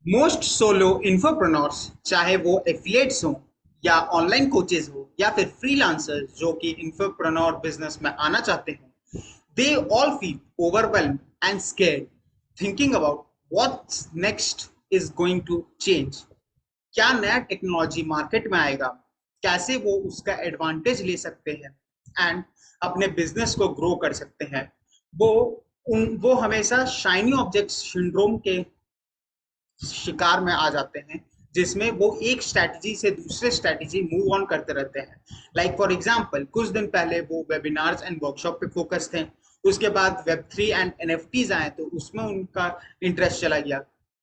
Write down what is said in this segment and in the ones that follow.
Most solo इन्फोप्रेन्योर्स, चाहे वो affiliates हो या ऑनलाइन कोचेस हो या फिर फ्रीलांसर्स जो कि इन्फोप्रेन्योर बिजनेस में आना चाहते हो, they all feel overwhelmed and scared thinking about what's next is going to change. क्या नया टेक्नोलॉजी मार्केट में आएगा, कैसे वो उसका एडवांटेज ले सकते हैं एंड अपने बिजनेस को ग्रो कर सकते हैं। वो वो हमेशा शाइनी ऑब्जेक्ट सिंड्रोम के शिकार में आ जाते हैं, जिसमें वो एक स्ट्रैटेजी से दूसरे स्ट्रैटेजी मूव ऑन करते रहते हैं। लाइक फॉर एग्जांपल, कुछ दिन पहले वो वेबिनार्स एंड वर्कशॉप पे फोकस थे, उसके बाद वेब 3 एंड एनएफटीज आए तो उसमें उनका इंटरेस्ट चला गया।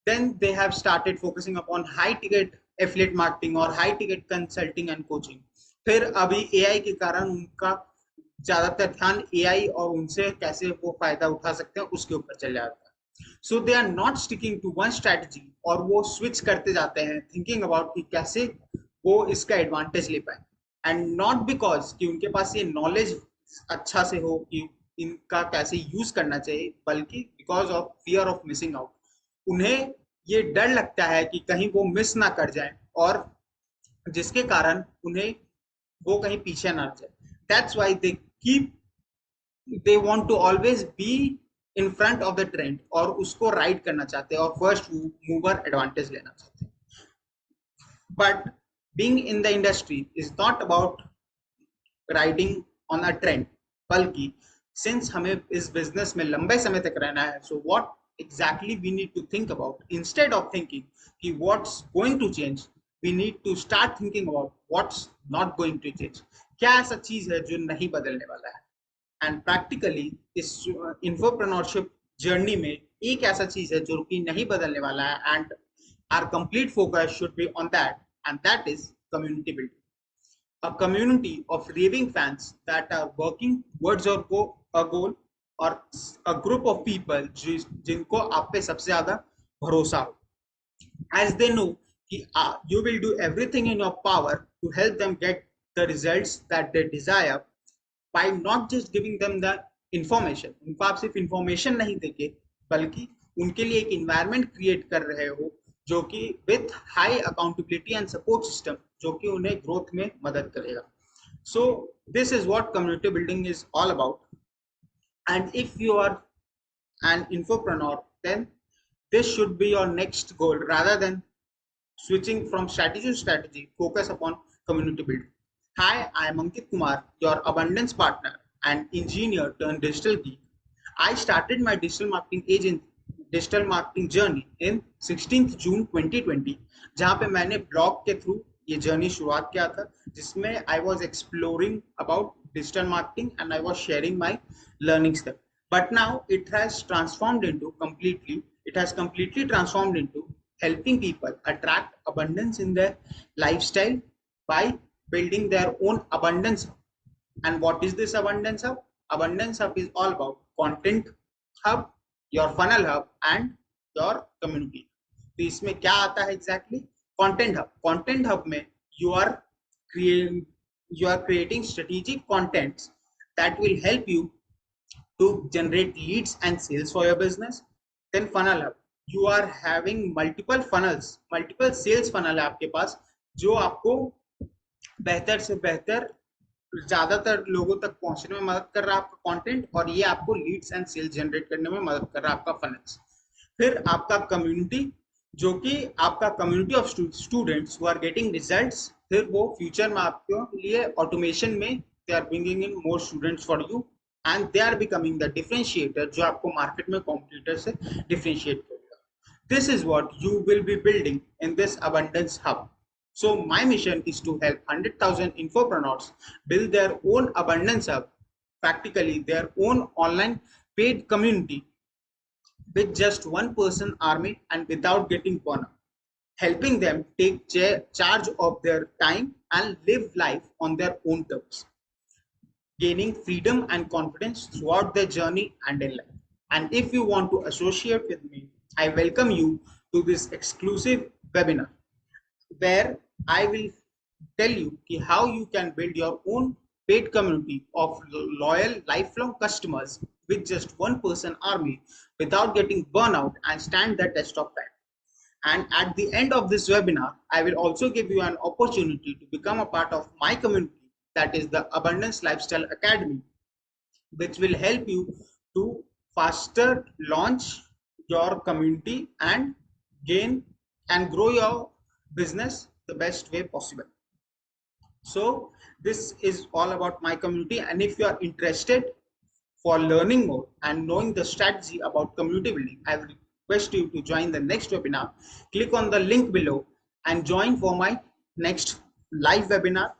Then they have started focusing upon high ticket affiliate marketing और high ticket consulting and coaching. फिर अभी एआई के कारण उनका ज्यादातर ध्यान एआई और उनसे कैसे वो फायदा उठा सकते हैं उसके ऊपर चल जाता है। So they are not sticking to one strategy, और वो स्विच करते जाते हैं थिंकिंग अबाउट कि कैसे वो इसका एडवांटेज ले पाए। एंड नॉट बिकॉज कि उनके पास ये नॉलेज अच्छा से हो कि इनका कैसे यूज करना चाहिए, बल्कि because of fear of missing out. उन्हें ये डर लगता है कि कहीं वो मिस ना कर जाए, और जिसके कारण उन्हें वो कहीं पीछे ना रह जाए। That's why they keep they want to always be in front of the trend, और उसको राइड करना चाहते हैं और फर्स्ट मूवर एडवांटेज लेना चाहते हैं। But being in the industry is not about riding on a trend, बल्कि सिंस हमें इस बिजनेस में लंबे समय तक रहना है, so what exactly we need to think about, instead of thinking कि what's going to change, we need to start thinking about what's not going to change. क्या ऐसा चीज है जो नहीं बदलने वाला है। एंड प्रैक्टिकली इस इन्फोप्रेन्योरशिप जर्नी में एक ऐसा चीज है जो कि नहीं बदलने वाला है, and our complete focus should be on that, and that is community building. A community of raving fans that are working towards a goal, और a group of people जिनको आप पे सबसे ज्यादा भरोसा हो, as they know कि you will do everything in your power to help them get the results that they desire by not just giving them the information। उनको आप सिर्फ इंफॉर्मेशन नहीं देंगे, बल्कि उनके लिए एक इन्वायरमेंट क्रिएट कर रहे हो जो कि with high accountability and support system, जो कि उन्हें ग्रोथ में मदद करेगा। So this is what community building is all about. And if you are an infopreneur, then this should be your next goal rather than switching from strategy to strategy. Focus upon community building. Hi, I am Ankit Kumar, your abundance partner and engineer turned digital geek. I started my digital marketing journey in 16th June 2020, जहाँ पे मैंने blog के through ये journey शुरुआत किया था, जिसमें I was exploring about digital marketing and I was sharing my learnings there. But now it has completely transformed into helping people attract abundance in their lifestyle by building their own abundance hub. And what is this abundance hub? Abundance hub is all about content hub, your funnel hub and your community। तो इसमें क्या आता है exactly? Content hub. Content hub में you are creating strategic contents that will help you to generate leads and sales for your business। Then funnel hub, you are having multiple funnels, multiple sales funnel है आपके पास, जो आपको बेहतर से बेहतर ज्यादातर लोगों तक पहुंचने में मदद कर रहा है आपका कंटेंट, और ये आपको लीड्स एंड सेल्स जनरेट करने में मदद कर रहा है आपका फनल्स। फिर आपका कम्युनिटी, जो कि आपका community of students who are getting results. फिर वो फ्यूचर में आपके लिए ऑटोमेशन में they are bringing in more students for you, and they are becoming the differentiator जो आपको मार्केट में कॉम्पिटिटर से डिफरेंशिएट करेगा। This is what you will be building in this abundance hub. So my mission is to help 100,000 infopreneurs build their own abundance hub, practically their own online paid community with just one person army and without getting burnout, helping them take charge of their time and live life on their own terms, gaining freedom and confidence throughout their journey and in life. And if you want to associate with me, I welcome you to this exclusive webinar where I will tell you how you can build your own paid community of loyal lifelong customers with just one person army without getting burnout and stand the test of time. And at the end of this webinar, I will also give you an opportunity to become a part of my community, that is the Abundance Lifestyle Academy, which will help you to faster launch your community and gain and grow your business the best way possible. So this is all about my community, and if you are interested for learning more and knowing the strategy about community building, I will request you to join the next webinar. Click on the link below and join for my next live webinar.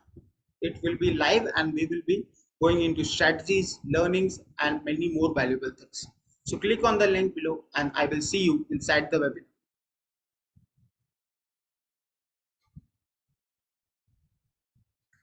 It will be live and we will be going into strategies, learnings, and many more valuable things. So click on the link below and I will see you inside the webinar.